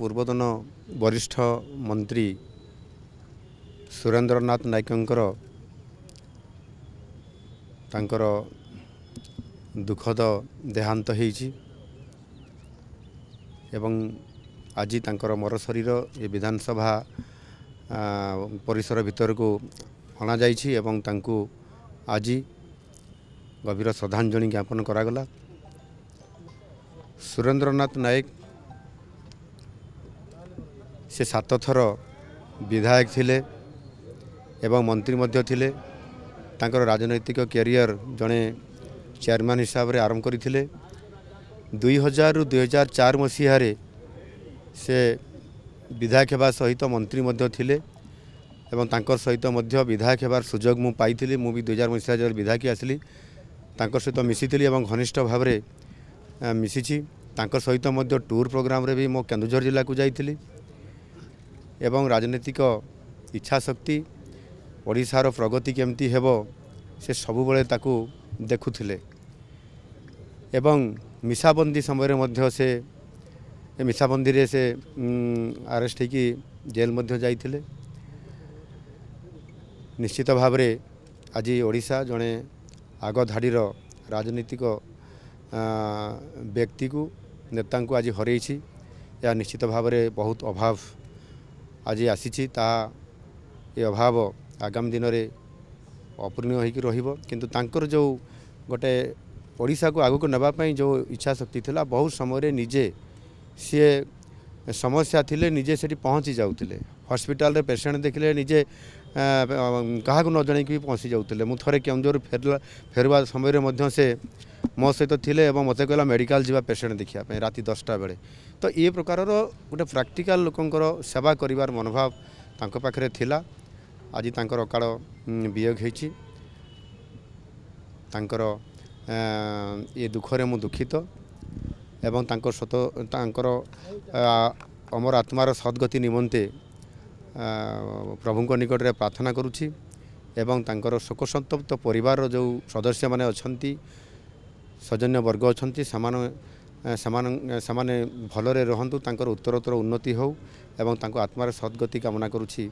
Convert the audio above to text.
पूर्वतन वरिष्ठ मंत्री सुरेंद्रनाथ नायकंकर तांकर दुखद देहांत होईछि एवं आज तांकर मर शरीर ये विधानसभा परिसर भीतर को अणा जाइछि एवं तांको आज गभीर श्रद्धांजलि ज्ञापन करागला। सुरेंद्रनाथ नायक से 7 थर विधायक थिले एवं मंत्री मध्य थिले। तांकर राजनैतिक कैरियर जड़े चेयरमैन हिसाब रे आरंभ करथिले। 2000 रु 2004 मसीह से विधायक हेबा सहित मंत्री मध्य थिले एवं तांकर सहित मध्य विधायक हेबार सुजोग मु पाइथिली। मु भी 2000 मसीह जब विधायक आसली तांकर सहित मिसिथिली एवं घनिष्ठ भाव रे मिसिछि। तांकर सहित मध्य टूर प्रोग्राम रे भी मो केन्दुझर जिला को जाइथिली एवं राजनीतिक इच्छा शक्ति ओडिशार प्रगति केमती हेबो से सबु बेले ताकू देखुथिले एवं मिसाबंदी समय मध्य से मिसाबंदी रे से अरेस्ट होकी जेल मध्य जाइथिले। निश्चित भाव रे आज ओडिशा जड़े आग धाड़ीर राजनीतिक व्यक्ति को नेता को आज हरई या निश्चित भाव रे बहुत अभाव आज आसी ये अभाव आगामी दिन में अपूर्ण होकर रहिबो। किंतु तांकर जो गोटे ओडिशा को आगु को नबापाई जो इच्छा शक्ति थिला बहुत समय निजे सी समस्या थिले निजे सेठी पहुँची जाउथिले। हॉस्पिटल रे पेशेंट देखले निजे क्या न जन भी पहुँची जाउथिले। मु थरे केन्दुझर फेरवा समय मध्य से मो सहित थिले एवं मते कहला मेडिकल जीवा पेशेंट देखिया पे राति 10टा बेले। तो ये प्रकार गोटे प्रैक्टिकल लोकंकर सेवा करिवार मनोभाव तांको पाखरे थिला। आज तांकर अकाल वियोग होईछि। तांकर ये दुखरे मु दुखित एवं तांकर अमर आत्मार सद्गति निमंते प्रभु निकट रे प्रार्थना करुछि एवं तांकर शोक संतप्त परिवार जो सदस्य माने अछंती सौजन्य वर्ग अछंती समाने भलरे रहंतु तांकर उत्तरोत्तर उन्नति हो एवं तांको आत्मार सद्गति कामना करुछि।